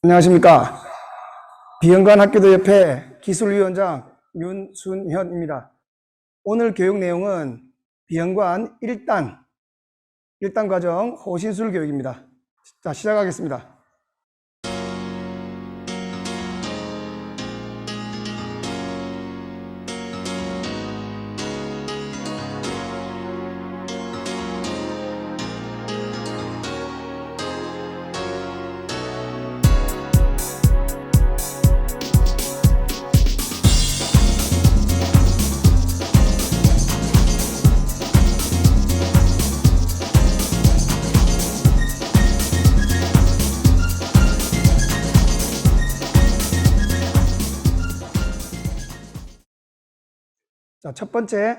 안녕하십니까. 비연관 학교도 협회 기술위원장 윤순현입니다. 오늘 교육 내용은 비연관 1단 과정 호신술 교육입니다. 자, 시작하겠습니다. 자, 첫 번째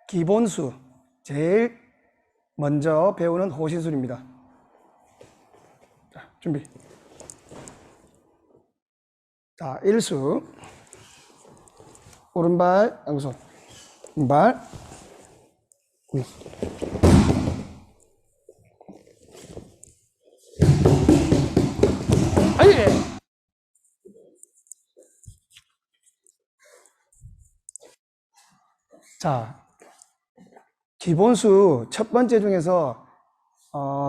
기본수, 제일 먼저 배우는 호신술입니다. 자, 준비. 자, 1수 오른발, 양손, 왼발, 위. 아예. 자, 기본수 첫 번째 중에서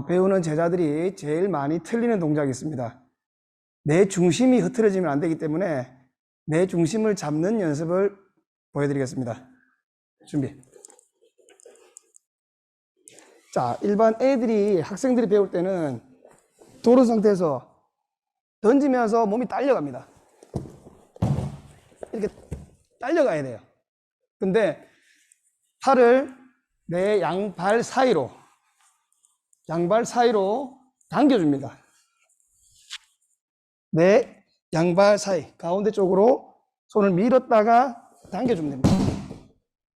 배우는 제자들이 제일 많이 틀리는 동작이 있습니다. 내 중심이 흐트러지면 안 되기 때문에 내 중심을 잡는 연습을 보여드리겠습니다. 준비. 자, 일반 학생들이 배울 때는 도로 상태에서 던지면서 몸이 딸려갑니다. 이렇게 딸려가야 돼요. 근데 팔을 내 양발 사이로 당겨줍니다. 내 양발 사이 가운데 쪽으로 손을 밀었다가 당겨주면 됩니다.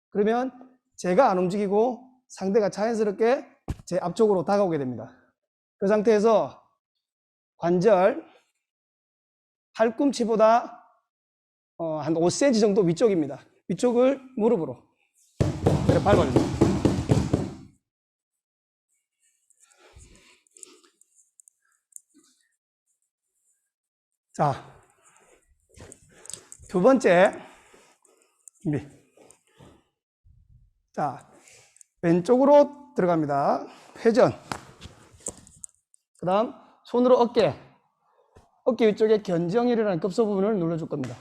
그러면 제가 안 움직이고 상대가 자연스럽게 제 앞쪽으로 다가오게 됩니다. 그 상태에서 관절 팔꿈치보다 한 5cm 정도 위쪽입니다. 위쪽을 무릎으로 이렇게 밟아줍니다. 자, 두 번째 준비. 자, 왼쪽으로 들어갑니다. 회전. 그 다음 손으로 어깨 위쪽에 견정혈이라는 급소 부분을 눌러줄 겁니다.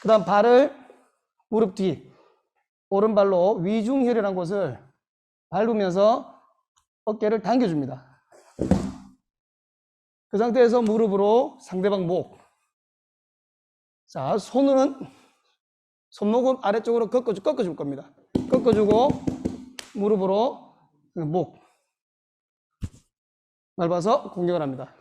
그 다음 발을 무릎 뒤 오른발로 위중혈이라는 곳을 밟으면서 어깨를 당겨줍니다. 그 상태에서 무릎으로 상대방 목. 자, 손목은 아래쪽으로 꺾어줄 겁니다. 꺾어주고 무릎으로 목 밟아서 공격을 합니다.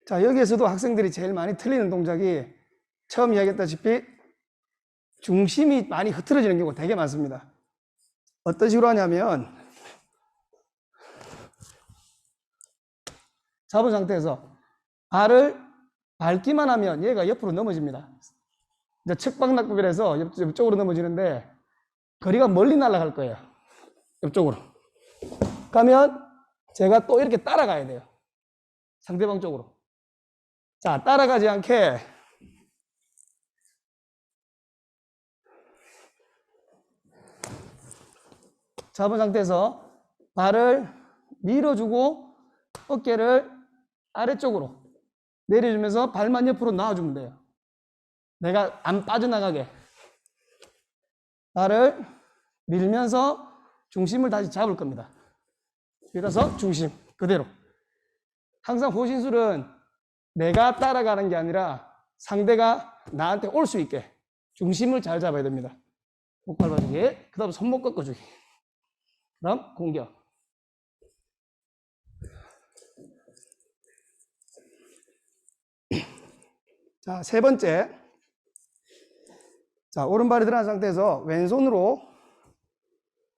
자, 여기에서도 학생들이 제일 많이 틀리는 동작이 처음 이야기했다시피 중심이 많이 흐트러지는 경우가 되게 많습니다. 어떤 식으로 하냐면 잡은 상태에서 발을 밟기만 하면 얘가 옆으로 넘어집니다. 이제 측방낙법이라서 옆쪽으로 넘어지는데 거리가 멀리 날아갈 거예요. 옆쪽으로 가면 제가 또 이렇게 따라가야 돼요. 상대방 쪽으로. 자, 따라가지 않게 잡은 상태에서 발을 밀어주고 어깨를 아래쪽으로 내려주면서 발만 옆으로 놔주면 돼요. 내가 안 빠져나가게. 발을 밀면서 중심을 다시 잡을 겁니다. 밀어서 중심 그대로. 항상 호신술은 내가 따라가는 게 아니라 상대가 나한테 올 수 있게 중심을 잘 잡아야 됩니다. 목 밟아주기, 그 다음 손목 꺾어주기, 그 다음 공격. 자, 세 번째. 자, 오른발이 들어간 상태에서 왼손으로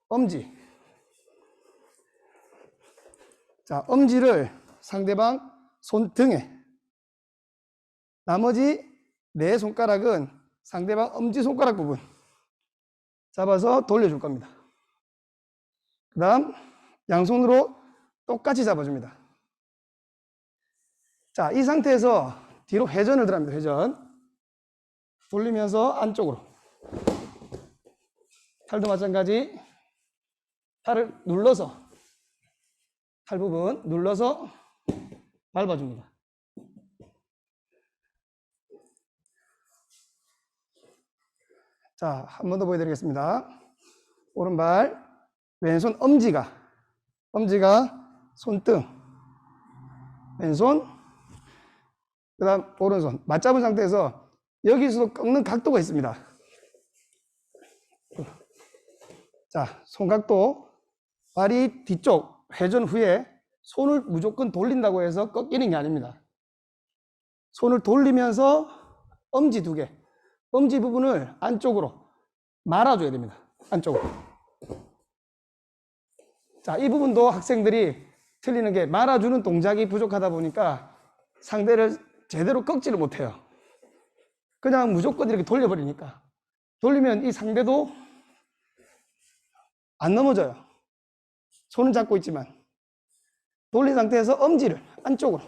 엄지. 자, 엄지를 상대방 손등에, 나머지 네 손가락은 상대방 엄지손가락 부분 잡아서 돌려줄 겁니다. 그 다음 양손으로 똑같이 잡아줍니다. 자, 이 상태에서 뒤로 회전을 들어갑니다. 회전. 돌리면서 안쪽으로. 팔도 마찬가지. 팔을 눌러서, 팔 부분 눌러서 밟아줍니다. 자, 한 번 더 보여드리겠습니다. 오른발, 왼손 엄지가 손등, 왼손, 그 다음 오른손. 맞잡은 상태에서 여기서도 꺾는 각도가 있습니다. 자, 손각도, 발이 뒤쪽 회전 후에 손을 무조건 돌린다고 해서 꺾이는 게 아닙니다. 손을 돌리면서 엄지 두 개, 엄지 부분을 안쪽으로 말아줘야 됩니다. 안쪽으로. 자, 이 부분도 학생들이 틀리는 게 말아주는 동작이 부족하다 보니까 상대를 제대로 꺾지를 못해요. 그냥 무조건 이렇게 돌려버리니까. 돌리면 이 상대도 안 넘어져요. 손은 잡고 있지만. 돌린 상태에서 엄지를 안쪽으로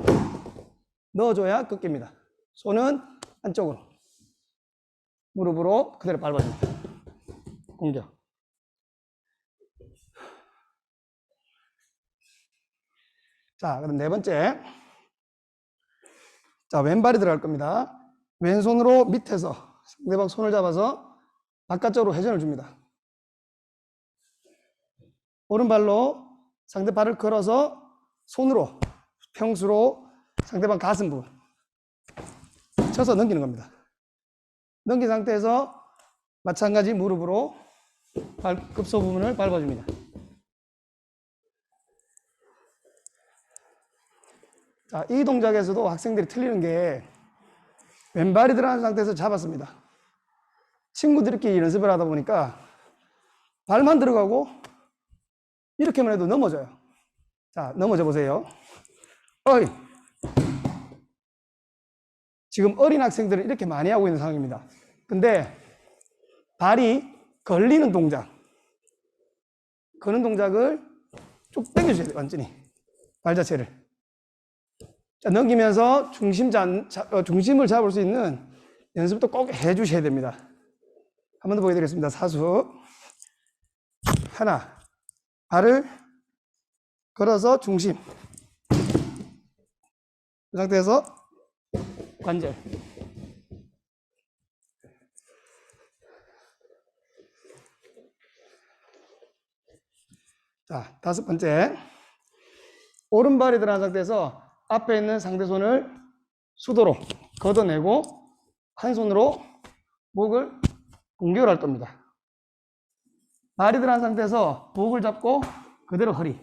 넣어줘야 꺾입니다. 손은 안쪽으로. 무릎으로 그대로 밟아줍니다. 공격. 자, 그럼 네 번째. 자, 왼발이 들어갈 겁니다. 왼손으로 밑에서 상대방 손을 잡아서 바깥쪽으로 회전을 줍니다. 오른발로 상대 발을 걸어서 손으로 평수로 상대방 가슴 부분 쳐서 넘기는 겁니다. 넘긴 상태에서 마찬가지 무릎으로 발급소 부분을 밟아줍니다. 자, 이 동작에서도 학생들이 틀리는 게 왼발이 들어간 상태에서 잡았습니다. 친구들끼리 연습을 하다 보니까 발만 들어가고 이렇게만 해도 넘어져요. 자, 넘어져 보세요. 어이. 지금 어린 학생들은 이렇게 많이 하고 있는 상황입니다. 근데 발이 걸리는 동작, 거는 동작을 쭉 당겨주셔야 돼요. 완전히 발 자체를. 자, 넘기면서 중심을 잡을 수 있는 연습도 꼭 해주셔야 됩니다. 한 번 더 보여드리겠습니다. 사수. 하나, 발을 걸어서 중심. 그 상태에서 관절. 자, 다섯 번째. 오른발이 들어간 상태에서 앞에 있는 상대 손을 수도로 걷어내고 한 손으로 목을 공격을 할 겁니다. 발이 들어간 상태에서 목을 잡고 그대로 허리.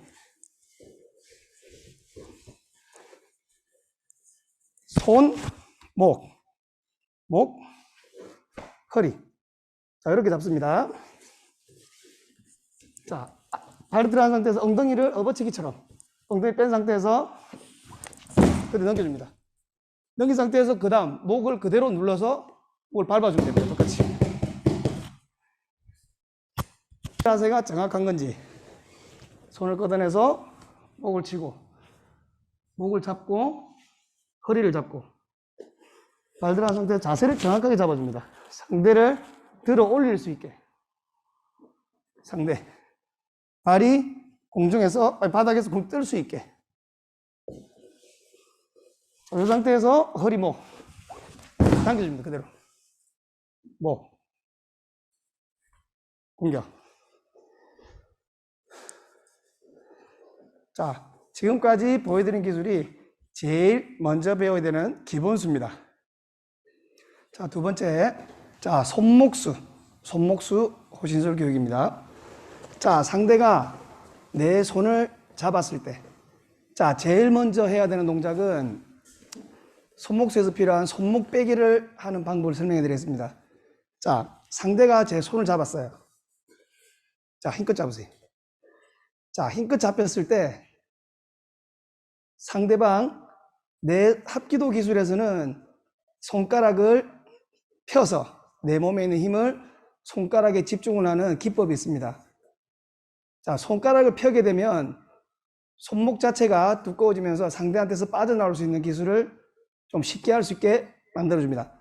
손, 목, 허리. 자, 이렇게 잡습니다. 자, 발이 들어간 상태에서 엉덩이를 업어치기처럼 엉덩이 뺀 상태에서 그대로 넘겨줍니다. 넘긴 상태에서 그 다음 목을 그대로 눌러서 목을 밟아주면 됩니다. 똑같이. 자세가 정확한 건지 손을 걷어내서 목을 치고 목을 잡고 허리를 잡고 발 들어간 상태에서 자세를 정확하게 잡아줍니다. 상대를 들어 올릴 수 있게. 상대. 발이 공중에서, 바닥에서 공 뜰 수 있게. 이 상태에서 허리, 목 당겨줍니다. 그대로. 목. 공격. 자, 지금까지 보여드린 기술이 제일 먼저 배워야 되는 기본수입니다. 자, 두 번째. 자, 손목수 호신술 교육입니다. 자, 상대가 내 손을 잡았을 때, 자, 제일 먼저 해야 되는 동작은 손목수에서 필요한 손목 빼기를 하는 방법을 설명해 드리겠습니다. 자, 상대가 제 손을 잡았어요. 자, 힘껏 잡으세요. 자, 힘껏 잡혔을 때 상대방 내 합기도 기술에서는 손가락을 펴서 내 몸에 있는 힘을 손가락에 집중을 하는 기법이 있습니다. 자, 손가락을 펴게 되면 손목 자체가 두꺼워지면서 상대한테서 빠져나올 수 있는 기술을 좀 쉽게 할 수 있게 만들어줍니다.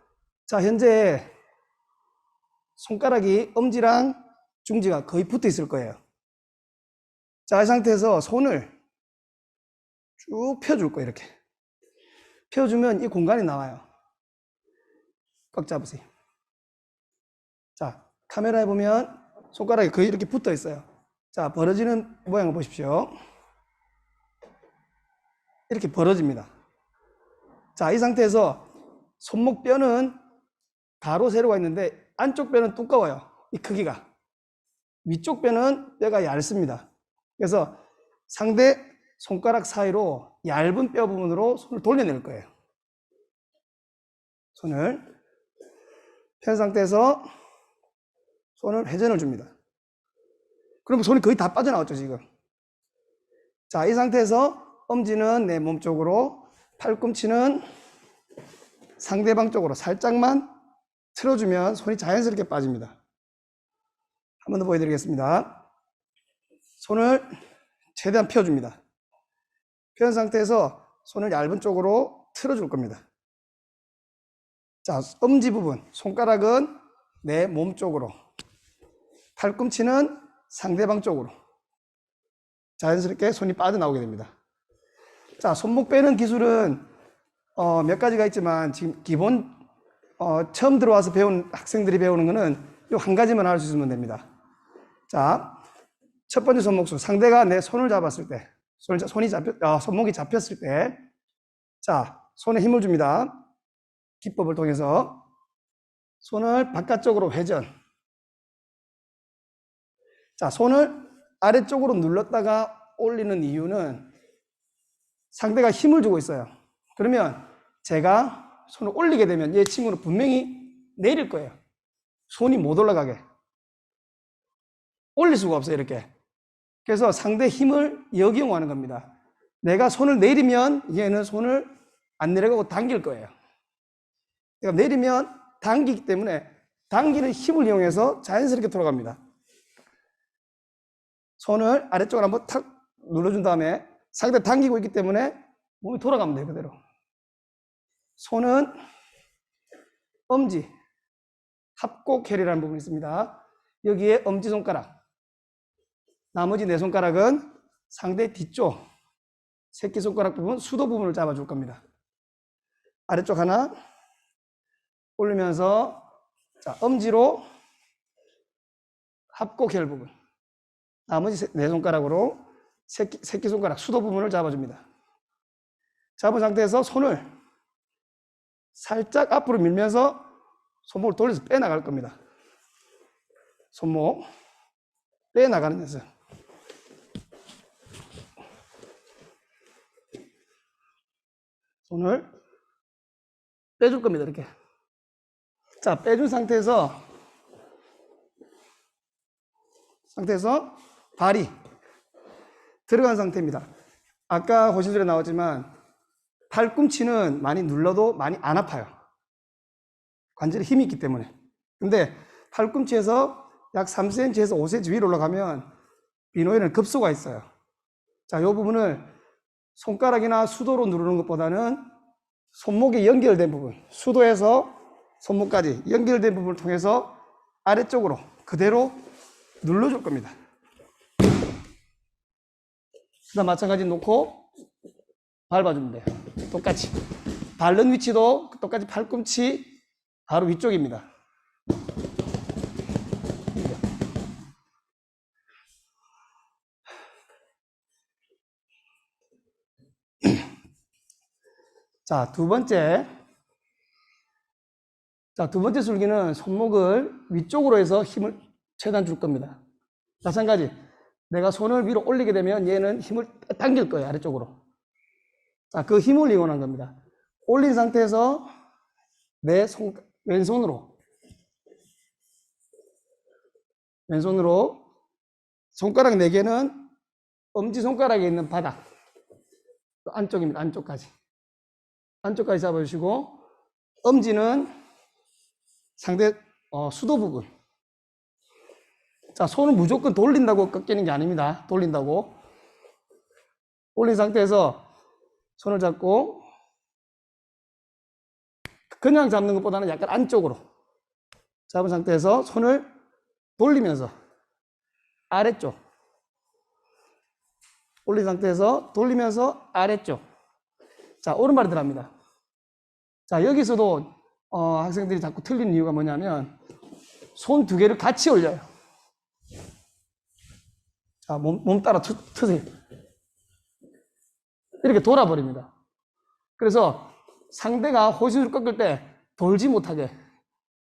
자, 현재 손가락이 엄지랑 중지가 거의 붙어 있을 거예요. 자, 이 상태에서 손을 쭉 펴줄 거예요. 이렇게 펴주면 이 공간이 나와요. 꽉 잡으세요. 자, 카메라에 보면 손가락이 거의 이렇게 붙어 있어요. 자, 벌어지는 모양을 보십시오. 이렇게 벌어집니다. 자, 이 상태에서 손목 뼈는 가로 세로가 있는데 안쪽 뼈는 두꺼워요. 이 크기가. 위쪽 뼈는 뼈가 얇습니다. 그래서 상대 손가락 사이로 얇은 뼈 부분으로 손을 돌려낼 거예요. 손을 편 상태에서 손을 회전을 줍니다. 그럼 손이 거의 다 빠져나왔죠, 지금. 자, 이 상태에서 엄지는 내 몸 쪽으로, 팔꿈치는 상대방 쪽으로 살짝만 틀어주면 손이 자연스럽게 빠집니다. 한 번 더 보여드리겠습니다. 손을 최대한 펴줍니다. 편 상태에서 손을 얇은 쪽으로 틀어줄 겁니다. 자, 엄지 부분, 손가락은 내 몸 쪽으로, 팔꿈치는 상대방 쪽으로 자연스럽게 손이 빠져나오게 됩니다. 자, 손목 빼는 기술은 몇 가지가 있지만 지금 기본 처음 들어와서 배운 학생들이 배우는 거는 이 한 가지만 할 수 있으면 됩니다. 자, 첫 번째 손목수, 상대가 내 손을 잡았을 때, 손목이 잡혔을 때, 자, 손에 힘을 줍니다. 기법을 통해서 손을 바깥쪽으로 회전. 자, 손을 아래쪽으로 눌렀다가 올리는 이유는 상대가 힘을 주고 있어요. 그러면 제가 손을 올리게 되면 이 친구는 분명히 내릴 거예요. 손이 못 올라가게. 올릴 수가 없어요, 이렇게. 그래서 상대 힘을 역이용하는 겁니다. 내가 손을 내리면 얘는 손을 안 내려가고 당길 거예요. 내가 내리면 당기기 때문에 당기는 힘을 이용해서 자연스럽게 돌아갑니다. 손을 아래쪽으로 한번 탁 눌러준 다음에 상대 당기고 있기 때문에 몸이 돌아가면 돼요, 그대로. 손은 엄지, 합곡혈이라는 부분이 있습니다. 여기에 엄지손가락, 나머지 네 손가락은 상대 뒤쪽, 새끼손가락 부분, 수도 부분을 잡아줄 겁니다. 아래쪽 하나 올리면서, 자, 엄지로 합곡혈 부분, 나머지 네 손가락으로 새끼손가락, 수도 부분을 잡아줍니다. 잡은 상태에서 손을 살짝 앞으로 밀면서 손목을 돌려서 빼나갈 겁니다. 손목 빼나가는 녀석. 손을 빼줄 겁니다, 이렇게. 자, 빼준 상태에서 발이 들어간 상태입니다. 아까 호신술에 나왔지만 팔꿈치는 많이 눌러도 많이 안 아파요. 관절에 힘이 있기 때문에. 근데 팔꿈치에서 약 3cm에서 5cm 위로 올라가면 비노에는 급소가 있어요. 자, 이 부분을 손가락이나 수도로 누르는 것보다는 손목에 연결된 부분, 수도에서 손목까지 연결된 부분을 통해서 아래쪽으로 그대로 눌러줄 겁니다. 그다음 마찬가지 놓고 밟아주면 돼요. 똑같이. 밟는 위치도 똑같이 팔꿈치 바로 위쪽입니다. 자, 두 번째 술기는 손목을 위쪽으로 해서 힘을 최대한 줄 겁니다. 마찬가지. 내가 손을 위로 올리게 되면 얘는 힘을 당길 거예요, 아래쪽으로. 자, 그 힘을 이용한 겁니다. 올린 상태에서 내 왼손으로 손가락 4개는 엄지손가락에 있는 바닥 안쪽입니다. 안쪽까지 잡아주시고, 엄지는 상대 수도 부분, 자, 손을 무조건 돌린다고 꺾이는 게 아닙니다. 돌린다고. 올린 상태에서 손을 잡고 그냥 잡는 것보다는 약간 안쪽으로 잡은 상태에서 손을 돌리면서 아래쪽 올린 상태에서 돌리면서 아래쪽. 자, 오른발이 들어갑니다. 자, 여기서도 학생들이 자꾸 틀리는 이유가 뭐냐면 손 두 개를 같이 올려요. 자, 몸 따라 트세요. 이렇게 돌아버립니다. 그래서 상대가 호신술을 꺾을 때 돌지 못하게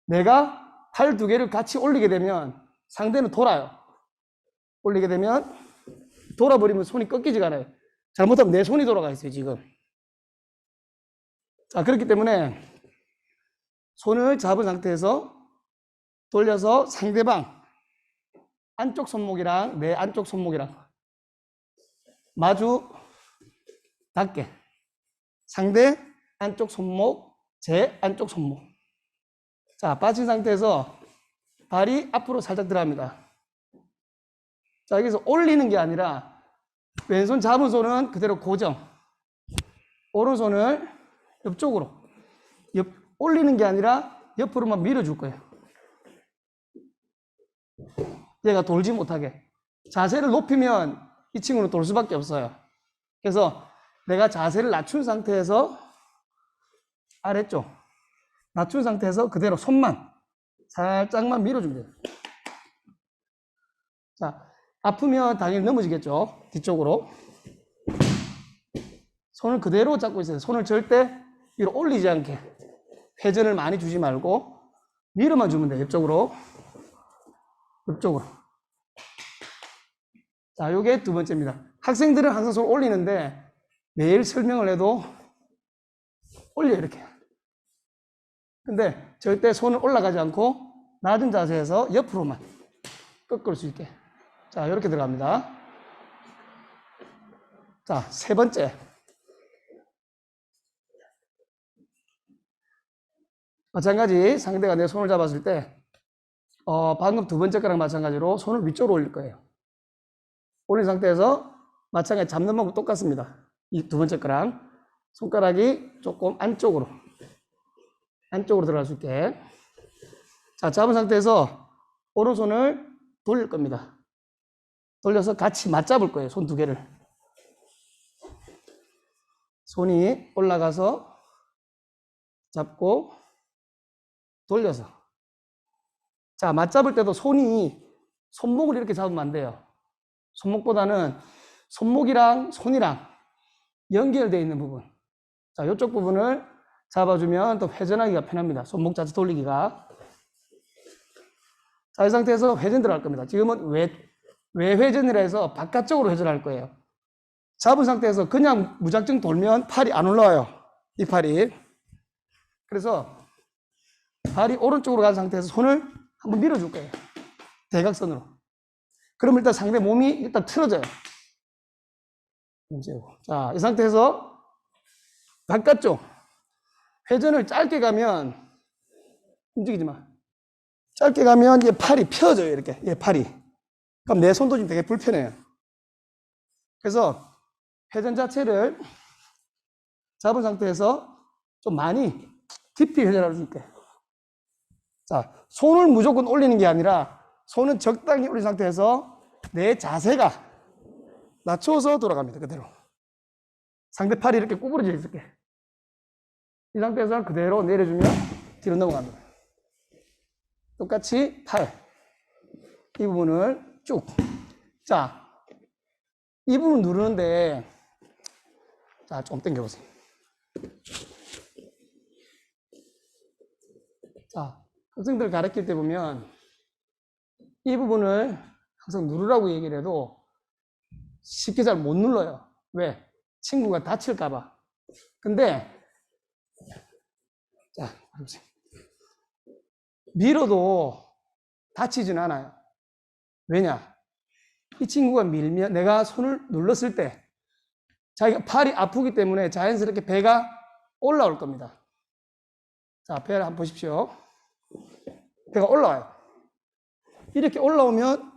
내가 팔 두 개를 같이 올리게 되면 상대는 돌아요. 올리게 되면 돌아버리면 손이 꺾이지가 않아요. 잘못하면 내 손이 돌아가 있어요, 지금. 자, 그렇기 때문에 손을 잡은 상태에서 돌려서 상대방 안쪽 손목이랑 내 안쪽 손목이랑 마주 닿게 상대 안쪽 손목, 제 안쪽 손목. 자, 빠진 상태에서 발이 앞으로 살짝 들어갑니다. 자, 여기서 올리는 게 아니라 왼손 잡은 손은 그대로 고정. 오른손을 옆쪽으로. 올리는 게 아니라 옆으로만 밀어줄 거예요. 얘가 돌지 못하게. 자세를 높이면 이 친구는 돌 수밖에 없어요. 그래서 내가 자세를 낮춘 상태에서 아래쪽 낮춘 상태에서 그대로 손만 살짝만 밀어주면 돼요. 자, 아프면 당연히 넘어지겠죠. 뒤쪽으로. 손을 그대로 잡고 있어요. 손을 절대 위로 올리지 않게. 회전을 많이 주지 말고 밀어만 주면 돼요. 옆쪽으로. 옆쪽으로. 자, 요게 두 번째입니다. 학생들은 항상 손을 올리는데 매일 설명을 해도 올려요, 이렇게. 근데 절대 손을 올라가지 않고 낮은 자세에서 옆으로만 꺾을 수 있게. 자, 이렇게 들어갑니다. 자, 세 번째. 마찬가지 상대가 내 손을 잡았을 때 방금 두 번째 거랑 마찬가지로 손을 위쪽으로 올릴 거예요. 올린 상태에서 마찬가지 잡는 방법 똑같습니다. 이 두 번째 거랑 손가락이 조금 안쪽으로 들어갈 수 있게. 자, 잡은 상태에서 오른손을 돌릴 겁니다. 돌려서 같이 맞잡을 거예요. 손 두 개를. 손이 올라가서 잡고 돌려서. 자, 맞잡을 때도 손목을 이렇게 잡으면 안 돼요. 손목보다는 손목이랑 손이랑 연결되어 있는 부분. 자, 이쪽 부분을 잡아주면 또 회전하기가 편합니다. 손목 자체 돌리기가. 자, 이 상태에서 회전 들어갈 겁니다. 지금은 외회전이라 해서 바깥쪽으로 회전할 거예요. 잡은 상태에서 그냥 무작정 돌면 팔이 안 올라와요. 이 팔이. 그래서 발이 오른쪽으로 간 상태에서 손을 한번 밀어줄 거예요. 대각선으로. 그럼 일단 상대 몸이 일단 틀어져요. 자, 이 상태에서 바깥쪽 회전을 짧게 가면 움직이지 마. 짧게 가면 얘 팔이 펴져요. 이렇게 얘 팔이. 그럼 내 손도 지금 되게 불편해요. 그래서 회전 자체를 잡은 상태에서 좀 많이 깊이 회전할 수 있게. 자, 손을 무조건 올리는 게 아니라 손은 적당히 올린 상태에서 내 자세가 낮춰서 돌아갑니다. 그대로. 상대 팔이 이렇게 구부러져 있을게. 이 상태에서 그대로 내려주면 뒤로 넘어갑니다. 똑같이 팔. 이 부분을 쭉. 자, 이 부분 누르는데, 자, 좀 당겨보세요. 자, 학생들 가르칠 때 보면 이 부분을 항상 누르라고 얘기를 해도 쉽게 잘 못 눌러요. 왜? 친구가 다칠까봐. 근데, 자, 보세요. 밀어도 다치진 않아요. 왜냐? 이 친구가 밀면 내가 손을 눌렀을 때 자기가 팔이 아프기 때문에 자연스럽게 배가 올라올 겁니다. 자, 배를 한번 보십시오. 배가 올라와요. 이렇게 올라오면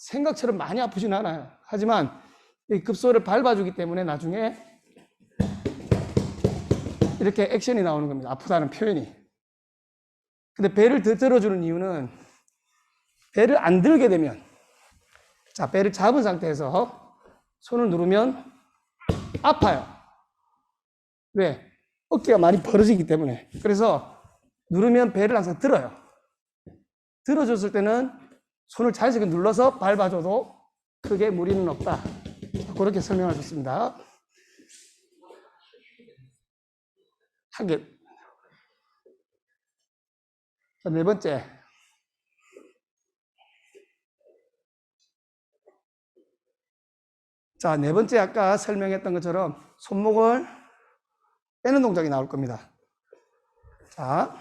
생각처럼 많이 아프지는 않아요. 하지만 이 급소를 밟아주기 때문에 나중에 이렇게 액션이 나오는 겁니다. 아프다는 표현이. 근데 배를 더 들어주는 이유는 배를 안 들게 되면, 자, 배를 잡은 상태에서 손을 누르면 아파요. 왜? 어깨가 많이 벌어지기 때문에. 그래서 누르면 배를 항상 들어요. 들어줬을 때는 손을 자연스럽게 눌러서 밟아줘도 크게 무리는 없다. 그렇게 설명하셨습니다. 한 개. 자, 네 번째. 자, 네 번째 아까 설명했던 것처럼 손목을 빼는 동작이 나올 겁니다. 자,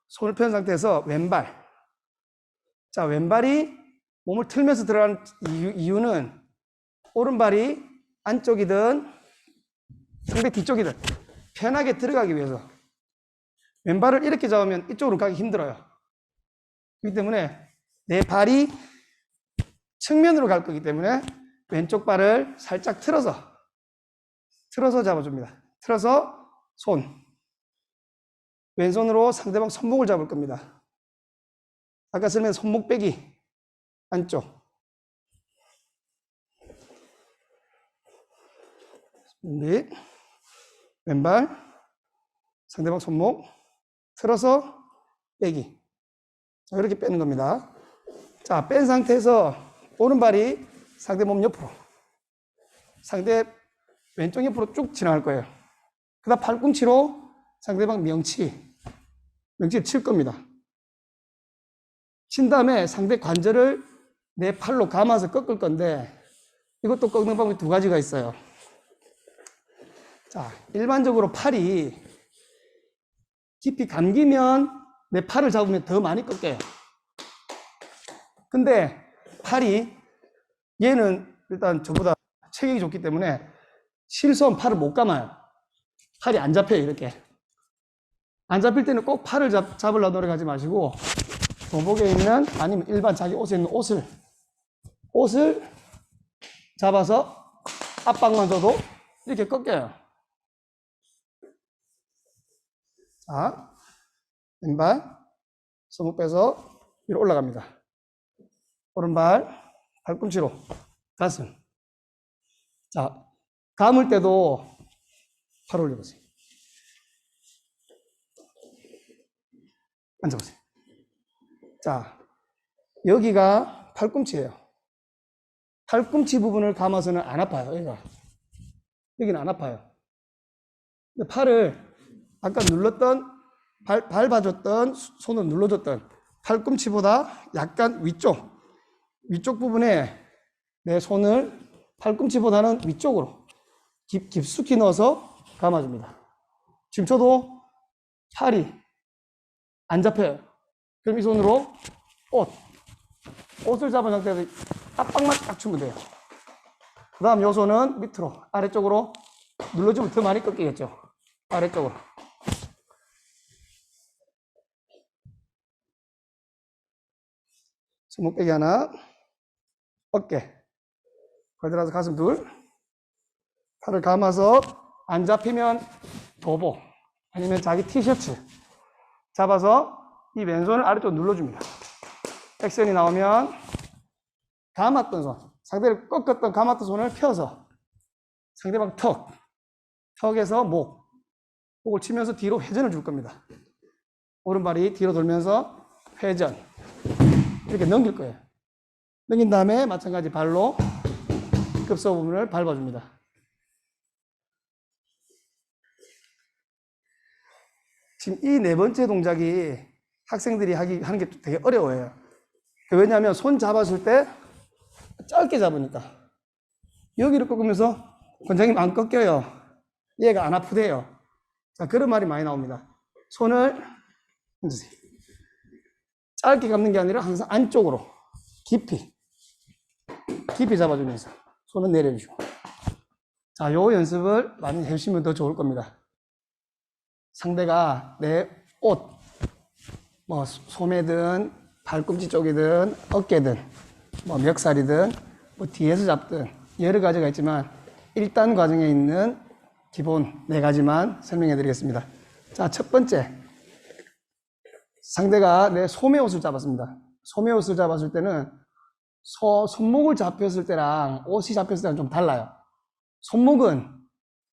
손을 편 상태에서 왼발. 자, 왼발이 몸을 틀면서 들어가는 이유는 오른발이 안쪽이든 상대 뒤쪽이든 편하게 들어가기 위해서. 왼발을 이렇게 잡으면 이쪽으로 가기 힘들어요. 그렇기 때문에 내 발이 측면으로 갈 거기 때문에 왼쪽 발을 살짝 틀어서 잡아줍니다. 틀어서 손. 왼손으로 상대방 손목을 잡을 겁니다. 아까 설명 손목 빼기 안쪽. 준비. 왼발 상대방 손목 틀어서 빼기. 자, 이렇게 빼는 겁니다. 자, 뺀 상태에서 오른발이 상대 몸 옆으로, 상대 왼쪽 옆으로 쭉 지나갈 거예요. 그 다음 팔꿈치로 상대방 명치를 칠 겁니다. 친 다음에 상대 관절을 내 팔로 감아서 꺾을 건데, 이것도 꺾는 방법이 두 가지가 있어요. 자, 일반적으로 팔이 깊이 감기면 내 팔을 잡으면 더 많이 꺾여요. 근데 팔이, 얘는 일단 저보다 체격이 좋기 때문에 실수하면 팔을 못 감아요. 팔이 안 잡혀요, 이렇게. 안 잡힐 때는 꼭 팔을 잡으려고 노력하지 마시고, 도복에 있는, 아니면 일반 자기 옷에 있는 옷을 잡아서 압박만 줘도 이렇게 꺾여요. 자, 왼발, 손목 빼서 위로 올라갑니다. 오른발, 팔꿈치로, 가슴. 자, 감을 때도 팔 올려보세요. 앉아보세요. 자, 여기가 팔꿈치예요. 팔꿈치 부분을 감아서는 안 아파요, 여기는 안 아파요. 근데 팔을 아까 눌렀던, 밟아줬던, 손을 눌러줬던 팔꿈치보다 약간 위쪽 부분에 내 손을 팔꿈치보다는 위쪽으로 깊숙이 넣어서 감아줍니다. 지금 저도 팔이 안 잡혀요. 그럼 이 손으로 옷을 잡은 상태에서 압박만 딱 주면 돼요. 그 다음 요 손은 밑으로, 아래쪽으로 눌러주면 더 많이 꺾이겠죠. 아래쪽으로. 손목 빼기 하나, 어깨, 거들어서 가슴 둘, 팔을 감아서 안 잡히면 도복, 아니면 자기 티셔츠 잡아서 이 왼손을 아래쪽으로 눌러줍니다. 액션이 나오면 감았던 손, 상대를 꺾었던 감았던 손을 펴서 상대방 턱에서 목을 치면서 뒤로 회전을 줄 겁니다. 오른발이 뒤로 돌면서 회전, 이렇게 넘길 거예요. 넘긴 다음에 마찬가지 발로 급소 부분을 밟아줍니다. 지금 이 네 번째 동작이 학생들이 하는 게 되게 어려워요. 왜냐하면 손 잡았을 때 짧게 잡으니까. 여기를 꺾으면서 권장님 안 꺾여요. 얘가 안 아프대요. 자, 그런 말이 많이 나옵니다. 손을 짧게 감는 게 아니라 항상 안쪽으로 깊이 잡아주면서 손은 내려주고. 자, 요 연습을 많이 해주시면 더 좋을 겁니다. 상대가 내 옷, 소매든 발꿈치 쪽이든 어깨든 뭐 멱살이든 뭐 뒤에서 잡든 여러 가지가 있지만 1단 과정에 있는 기본 4가지만 설명해 드리겠습니다. 자, 첫 번째. 상대가 내 소매옷을 잡았습니다. 소매옷을 잡았을 때는 손목을 잡혔을 때랑 옷이 잡혔을 때랑 좀 달라요. 손목은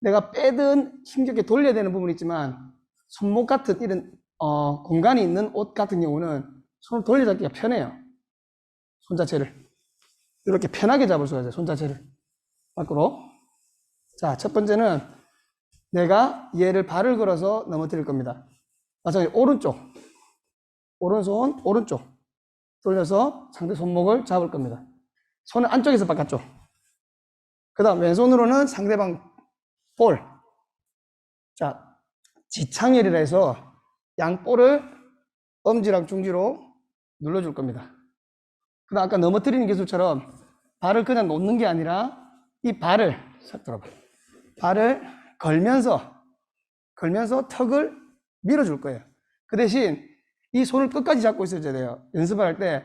내가 빼든 힘겹게 돌려야 되는 부분이 있지만 손목 같은 이런 공간이 있는 옷 같은 경우는 손을 돌려잡기가 편해요. 손 자체를 이렇게 편하게 잡을 수가 있어요. 손 자체를 밖으로. 자, 첫 번째는 내가 얘를 발을 걸어서 넘어뜨릴 겁니다. 마찬가지로 오른손 오른쪽 돌려서 상대 손목을 잡을 겁니다. 손은 안쪽에서 바깥쪽. 그 다음 왼손으로는 상대방 볼. 자, 지창열이라 해서 양볼을 엄지랑 중지로 눌러줄 겁니다. 그 다음 아까 넘어뜨리는 기술처럼 발을 그냥 놓는 게 아니라 이 발을 싹 들어봐. 발을 걸면서 턱을 밀어줄 거예요. 그 대신 이 손을 끝까지 잡고 있어야 돼요. 연습을 할 때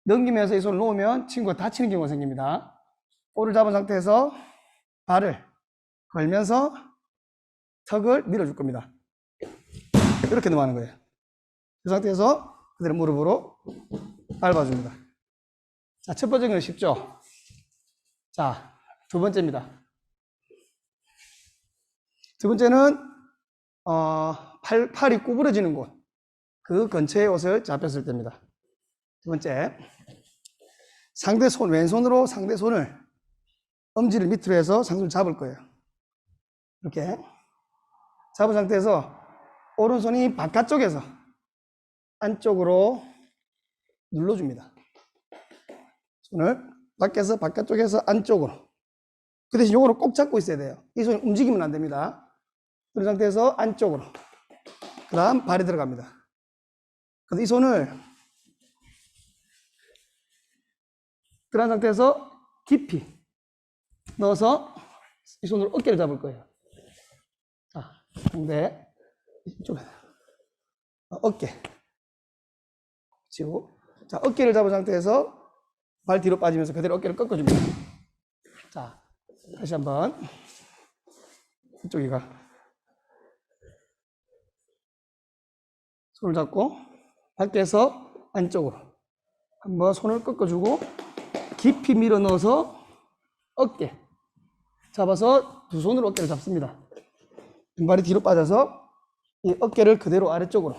넘기면서 이 손을 놓으면 친구가 다치는 경우가 생깁니다. 볼을 잡은 상태에서 발을 걸면서 턱을 밀어줄 겁니다. 이렇게 넘어가는 거예요. 이 상태에서 그대로 무릎으로 밟아줍니다. 자, 첫 번째 건 쉽죠? 자, 두 번째입니다. 두 번째는 팔이 구부러지는 곳, 그 근처에 옷을 잡혔을 때입니다. 두 번째, 상대 손, 왼손으로 상대 손을 엄지를 밑으로 해서 상손을 잡을 거예요. 이렇게 잡은 상태에서 오른손이 바깥쪽에서 안쪽으로 눌러줍니다. 손을 밖에서 바깥쪽에서 안쪽으로. 그 대신 요거를 꼭 잡고 있어야 돼요. 이 손이 움직이면 안 됩니다. 그런 상태에서 안쪽으로. 그 다음 발이 들어갑니다. 그래서 이 손을 들어간 상태에서 깊이 넣어서 이 손으로 어깨를 잡을 거예요. 자, 상대 이쪽에 어깨 치고, 자, 어깨를 잡은 상태에서 발 뒤로 빠지면서 그대로 어깨를 꺾어줍니다. 자, 다시 한번 이쪽이가 손을 잡고 밖에서 안쪽으로 한번 손을 꺾어주고 깊이 밀어 넣어서 어깨 잡아서 두 손으로 어깨를 잡습니다. 왼발이 뒤로 빠져서 이 어깨를 그대로 아래쪽으로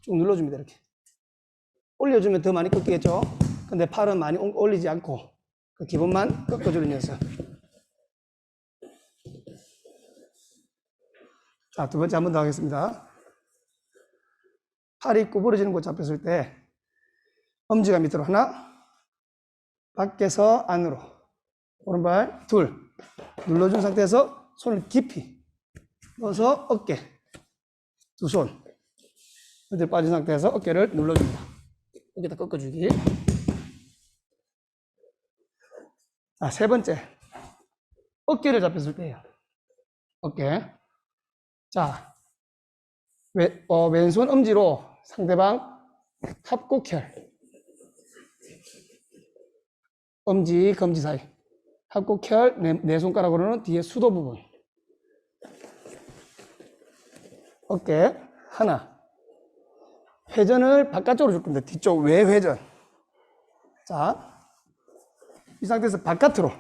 쭉 눌러줍니다. 이렇게 올려주면 더 많이 꺾이겠죠. 근데 팔은 많이 올리지 않고 그 기본만 꺾어주는 연습. 자, 두 번째 한 번 더 하겠습니다. 팔이 구부러지는 곳 잡혔을 때 엄지가 밑으로 하나, 밖에서 안으로 오른발 둘 눌러준 상태에서 손을 깊이 넣어서 어깨 두 손 그대로 빠진 상태에서 어깨를 눌러줍니다. 여기다 꺾어주기. 자, 세 번째 어깨를 잡혔을 때예요. 어깨. 자, 왼손 엄지로 상대방 합곡혈 엄지, 검지 사이 합곡혈 네 손가락으로는 뒤에 수도 부분 어깨 하나 회전을 바깥쪽으로 줄 겁니다. 뒤쪽 외회전. 자, 이 상태에서 바깥으로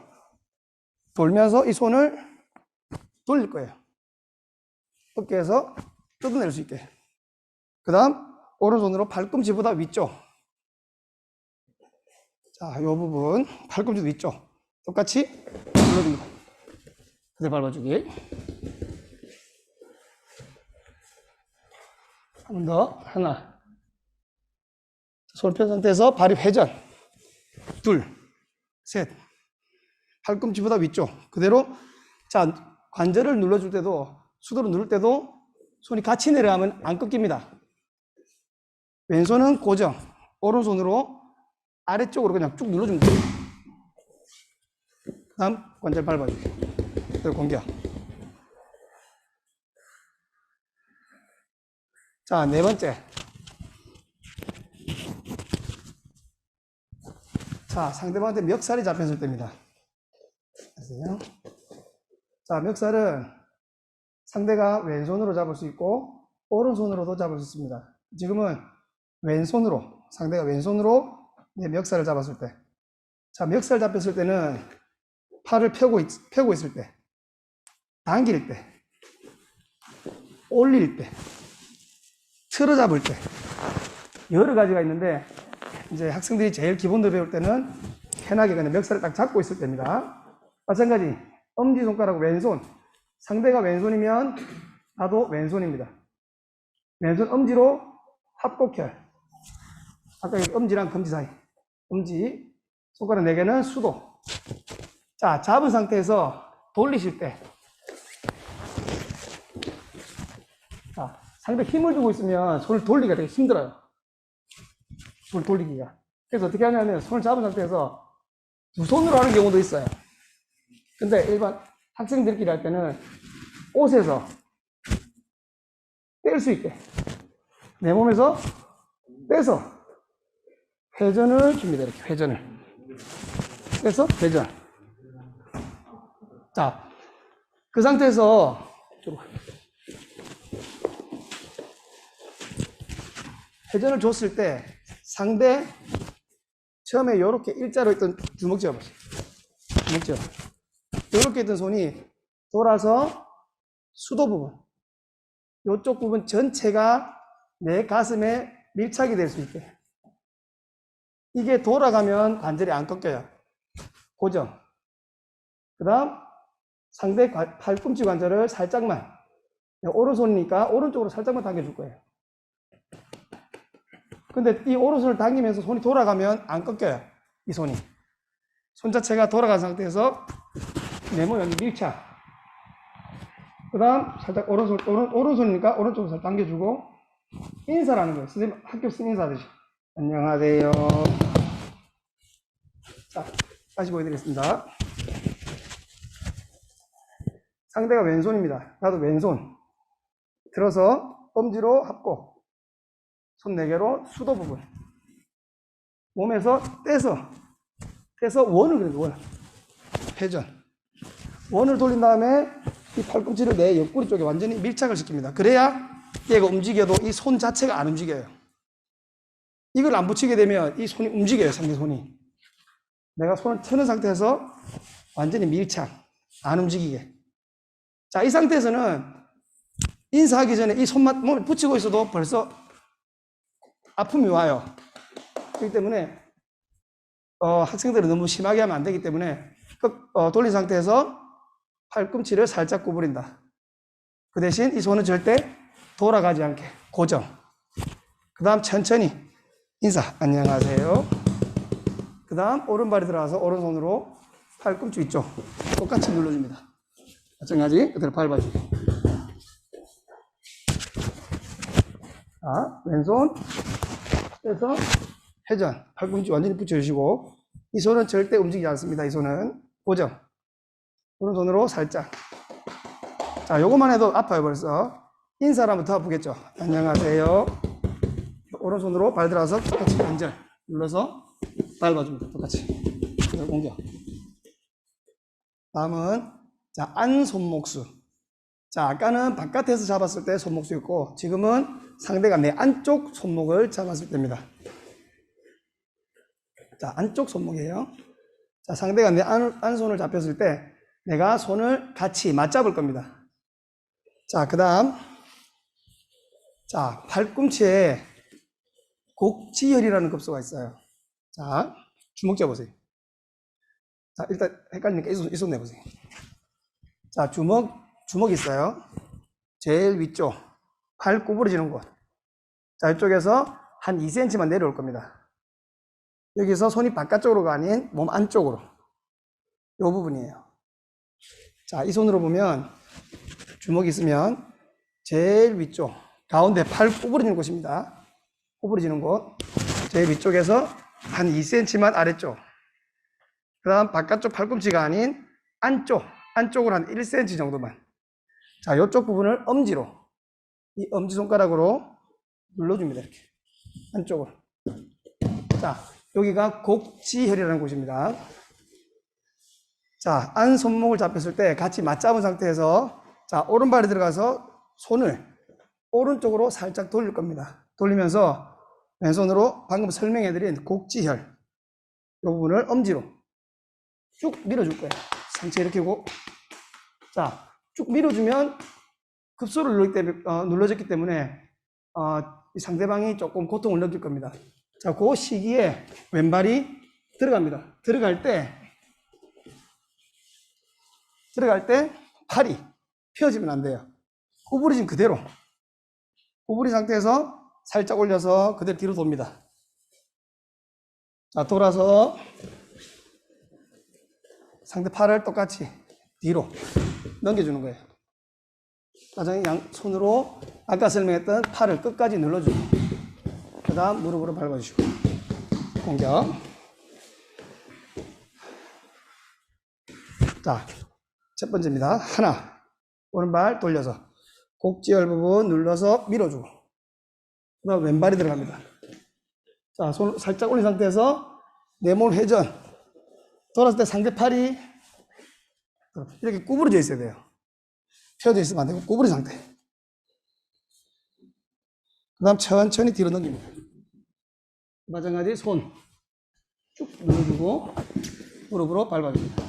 돌면서 이 손을 돌릴 거예요. 어깨에서 뜯어낼 수 있게. 그 다음 오른손으로 팔꿈치보다 위쪽. 자, 이 부분 팔꿈치도 위쪽 똑같이 눌러줍니다. 그대로 밟아주기. 한 번 더. 하나. 손을 편 상태에서 발이 회전. 둘, 셋. 팔꿈치보다 위쪽. 그대로. 자, 관절을 눌러줄 때도, 수도를 누를 때도 손이 같이 내려가면 안 꺾입니다. 왼손은 고정. 오른손으로 아래쪽으로 그냥 쭉 눌러주면 돼요. 그 다음 관절 밟아주기. 그대로 공격. 자, 네 번째. 자, 상대방한테 멱살이 잡혔을 때입니다. 아세요? 자, 멱살은 상대가 왼손으로 잡을 수 있고 오른손으로도 잡을 수 있습니다. 지금은 왼손으로, 상대가 왼손으로 내 멱살을 잡았을 때, 자, 멱살 잡혔을 때는 팔을 펴고 있을 때, 당길 때, 올릴 때, 틀어 잡을 때, 여러 가지가 있는데, 이제 학생들이 제일 기본으로 배울 때는 편하게 그냥 멱살을 딱 잡고 있을 때입니다. 마찬가지, 엄지손가락 왼손, 상대가 왼손이면 나도 왼손입니다. 왼손 엄지로 합곡혈, 아까 엄지랑 검지 사이, 엄지, 손가락 4개는 수도. 자, 잡은 상태에서 돌리실 때, 자, 상대 힘을 주고 있으면 손을 돌리기가 되게 힘들어요. 손을 돌리기가. 그래서 어떻게 하냐면 손을 잡은 상태에서 두 손으로 하는 경우도 있어요. 근데 일반 학생들끼리 할 때는 옷에서 뗄 수 있게 내 몸에서 떼서 회전을 줍니다. 이렇게 회전을 떼서 회전. 자, 그 상태에서 회전을 줬을 때 상대 처음에 이렇게 일자로 있던 주먹 쥐어보세요. 주먹 쥐어. 이렇게 있던 손이 돌아서 수도 부분, 이쪽 부분 전체가 내 가슴에 밀착이 될 수 있게. 이게 돌아가면 관절이 안 꺾여요. 고정. 그 다음 상대 팔꿈치 관절을 살짝만, 오른손이니까 오른쪽으로 살짝만 당겨줄 거예요. 근데 이 오른손을 당기면서 손이 돌아가면 안 꺾여요. 이 손이. 손 자체가 돌아간 상태에서 내 몸에 밀착. 그 다음 살짝 오른손이니까 오른쪽으로 살짝 당겨주고 인사라는 거예요. 선생님 학교 쓴 인사하듯이. 안녕하세요. 자, 다시 보여드리겠습니다. 상대가 왼손입니다. 나도 왼손. 들어서 엄지로 합고 손 4개로 수도 부분. 몸에서 떼서 원을 그려요. 원. 회전. 원을 돌린 다음에 이 팔꿈치를 내 옆구리 쪽에 완전히 밀착을 시킵니다. 그래야 얘가 움직여도 이 손 자체가 안 움직여요. 이걸 안 붙이게 되면 이 손이 움직여요. 상대 손이. 내가 손을 트는 상태에서 완전히 밀착. 안 움직이게. 자, 이 상태에서는 인사하기 전에 이 손만 몸에 붙이고 있어도 벌써 아픔이 와요. 그렇기 때문에 학생들은 너무 심하게 하면 안 되기 때문에 돌린 상태에서 팔꿈치를 살짝 구부린다. 그 대신 이 손은 절대 돌아가지 않게 고정. 그 다음 천천히 인사. 안녕하세요. 그 다음 오른발이 들어가서 오른손으로 팔꿈치 위쪽 똑같이 눌러줍니다. 마찬가지 그대로 밟아주고. 자, 왼손 빼서 회전. 팔꿈치 완전히 붙여주시고 이 손은 절대 움직이지 않습니다. 이 손은 고정. 오른손으로 살짝. 자, 요것만 해도 아파요 벌써. 인사를 하면 더 아프겠죠. 안녕하세요. 오른손으로 발 들어서 똑같이 관절 눌러서 밟아줍니다. 똑같이. 그래서 옮겨. 다음은 자, 안손목수. 자, 아까는 바깥에서 잡았을 때 손목수였고 지금은 상대가 내 안쪽 손목을 잡았을 때입니다. 자, 안쪽 손목이에요. 자, 상대가 내 안손을 잡혔을 때 내가 손을 같이 맞잡을 겁니다. 자, 그 다음 자, 팔꿈치에 곡지혈이라는 급소가 있어요. 자, 주먹 쥐어보세요. 자, 일단 헷갈리니까 이 손 내보세요. 자, 주먹 있어요. 제일 위쪽 팔 구부러지는 곳. 자, 이쪽에서 한 2cm만 내려올 겁니다. 여기서 손이 바깥쪽으로가 아닌 몸 안쪽으로. 이 부분이에요. 자, 이 손으로 보면 주먹이 있으면 제일 위쪽 가운데 팔 구부러지는 곳입니다. 구부러지는 곳. 제일 위쪽에서 한 2cm만 아래쪽. 그 다음 바깥쪽 팔꿈치가 아닌 안쪽으로 한 1cm 정도만. 자, 이쪽 부분을 엄지로, 이 엄지손가락으로 눌러줍니다. 이렇게. 안쪽으로. 자, 여기가 곡지혈이라는 곳입니다. 자, 안 손목을 잡혔을 때 같이 맞잡은 상태에서 자, 오른발이 들어가서 손을 오른쪽으로 살짝 돌릴 겁니다. 돌리면서 왼손으로 방금 설명해드린 곡지혈 이 부분을 엄지로 쭉 밀어줄 거예요. 상체 일으키고 자, 쭉 밀어주면 급소를 눌러졌기 때문에 이 상대방이 조금 고통을 느낄 겁니다. 자, 그 시기에 왼발이 들어갑니다. 들어갈 때 팔이 펴지면 안 돼요. 구부러진 그대로. 구부린 상태에서 살짝 올려서 그대로 뒤로 돕니다. 자, 돌아서 상대 팔을 똑같이 뒤로 넘겨주는 거예요. 가장 양손으로 아까 설명했던 팔을 끝까지 눌러주고 그 다음 무릎으로 밟아주시고 공격. 자, 첫 번째입니다. 하나, 오른발 돌려서 곡지혈 부분 눌러서 밀어주고 그 다음 왼발이 들어갑니다. 자, 손 살짝 올린 상태에서 내몸 회전 돌았을 때 상대 팔이 이렇게 구부러져 있어야 돼요. 펴져 있으면 안 되고 구부린 상태. 그 다음 천천히 뒤로 넘깁니다. 마찬가지 손 쭉 눌러주고 무릎으로 밟아줍니다.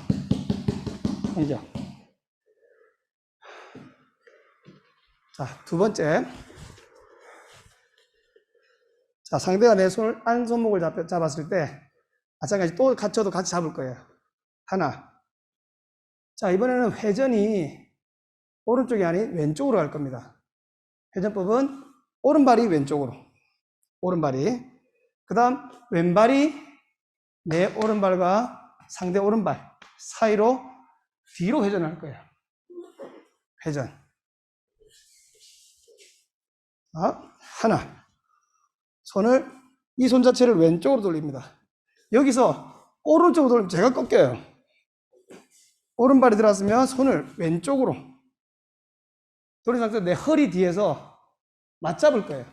공격. 자, 두 번째. 자, 상대가 내 손을 안 손목을 잡았을 때 마찬가지 또 저도 같이 잡을 거예요. 하나. 자, 이번에는 회전이 오른쪽이 아닌 왼쪽으로 갈 겁니다. 회전법은 오른발이 왼쪽으로. 오른발이. 그 다음 왼발이 내 오른발과 상대 오른발 사이로 뒤로 회전할 거예요. 회전. 자, 하나. 손을 이 손 자체를 왼쪽으로 돌립니다. 여기서 오른쪽으로 돌리면 제가 꺾여요. 오른발이 들어왔으면 손을 왼쪽으로 돌린 상태에서 내 허리 뒤에서 맞잡을 거예요.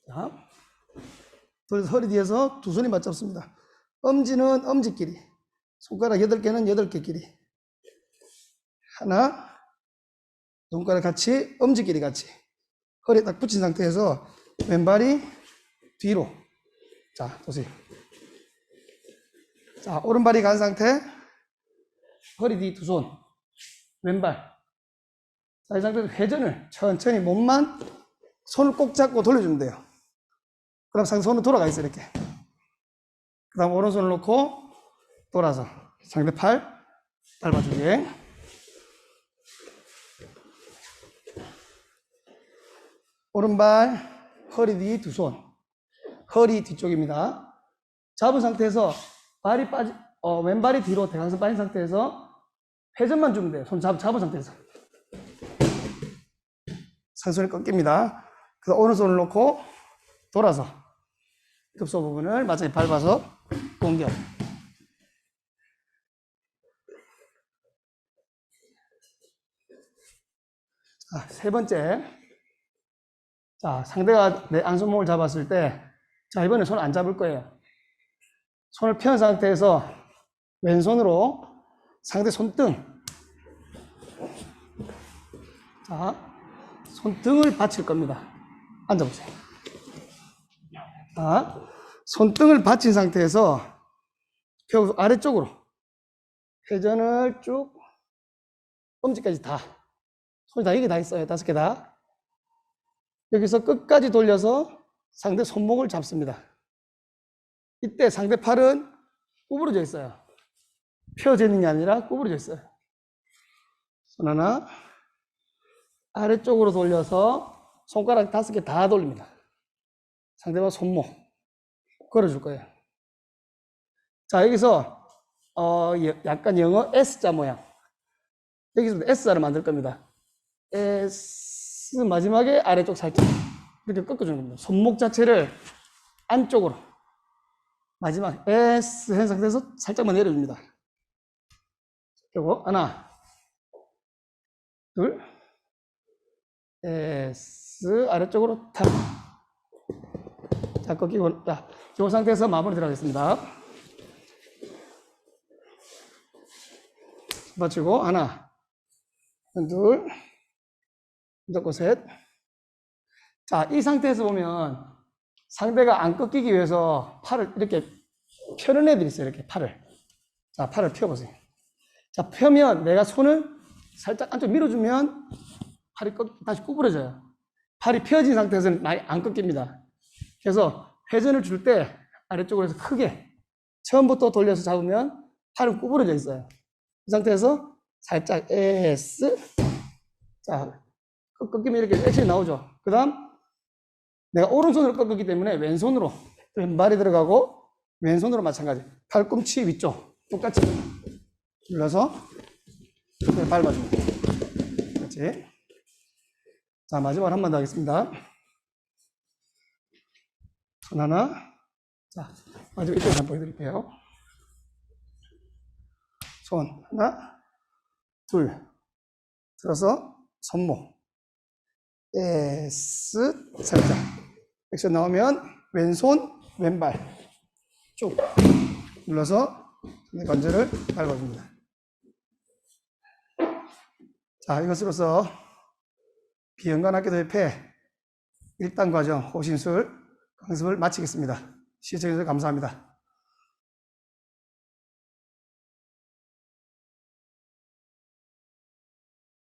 자, 돌려서 허리 뒤에서 두 손이 맞잡습니다. 엄지는 엄지끼리, 손가락 8개는 8개끼리. 하나, 손가락 같이, 엄지끼리 같이. 허리에 딱 붙인 상태에서 왼발이 뒤로. 자, 보세요. 자, 오른발이 간 상태, 허리 뒤 두 손, 왼발. 자, 이 상태에서 회전을 천천히 몸만 손을 꼭 잡고 돌려주면 돼요. 그 다음 상대 손은 돌아가 있어요, 이렇게. 그 다음 오른손을 놓고 돌아서 상대 팔 밟아주기. 오른발, 허리 뒤 두 손. 허리 뒤쪽입니다. 잡은 상태에서 발이 왼발이 뒤로 대각선 빠진 상태에서 회전만 주면 돼요. 손 잡은 상태에서. 상손이 꺾입니다. 그래서 오른손을 놓고 돌아서 급소 부분을 마찬가지 밟아서 공격. 자, 세 번째. 자, 상대가 내 안손목을 잡았을 때, 자, 이번에 손 안 잡을 거예요. 손을 펴는 상태에서 왼손으로 상대 손등. 자, 손등을 받칠 겁니다. 앉아보세요. 자, 손등을 받친 상태에서 펴고 아래쪽으로 회전을 쭉 엄지까지 다. 손이 다, 이게 다 있어요. 5개 다. 여기서 끝까지 돌려서 상대 손목을 잡습니다. 이때 상대 팔은 구부러져 있어요. 펴져 있는 게 아니라 구부러져 있어요. 손 하나, 아래쪽으로 돌려서 손가락 5개 다 돌립니다. 상대방 손목 걸어줄 거예요. 자, 여기서 약간 영어 S자 모양. 여기서 S자를 만들 겁니다. S 마지막에 아래쪽 살짝 이렇게 꺾어주는 겁니다. 손목 자체를 안쪽으로 마지막 S 한 상태에서 살짝만 내려줍니다. 그리고 하나, 둘, S 아래쪽으로 탑. 자, 꺾이고, 자, 이 상태에서 마무리 들어가겠습니다. 맞추고, 하나, 둘, 셋. 자, 이 상태에서 보면 상대가 안 꺾이기 위해서 팔을 이렇게 펴는 애들이 있어요. 이렇게 팔을. 자, 팔을 펴보세요. 자, 펴면 내가 손을 살짝 안쪽 밀어주면 팔이 다시 구부러져요. 팔이 펴진 상태에서는 많이 안 꺾입니다. 그래서 회전을 줄 때 아래쪽으로 해서 크게 처음부터 돌려서 잡으면 팔은 구부러져 있어요. 이 상태에서 살짝 S. 자, 꺾이면 이렇게 액션이 나오죠. 그 다음 내가 오른손으로 꺾었기 때문에 왼손으로 왼발이 들어가고 왼손으로 마찬가지. 팔꿈치 위쪽 똑같이 눌러서 밟아줍니다. 그렇지. 자, 마지막으로 한 번 더 하겠습니다. 손 하나. 자, 마지막 이쪽으로 한번 보여드릴게요. 손 하나, 둘. 들어서 손목. S 살짝. 액션 나오면 왼손, 왼발 쭉 눌러서 관절을 밟아줍니다. 자, 이것으로서 비연관학교도협회 1단 과정 호신술 강습을 마치겠습니다. 시청해주셔서 감사합니다.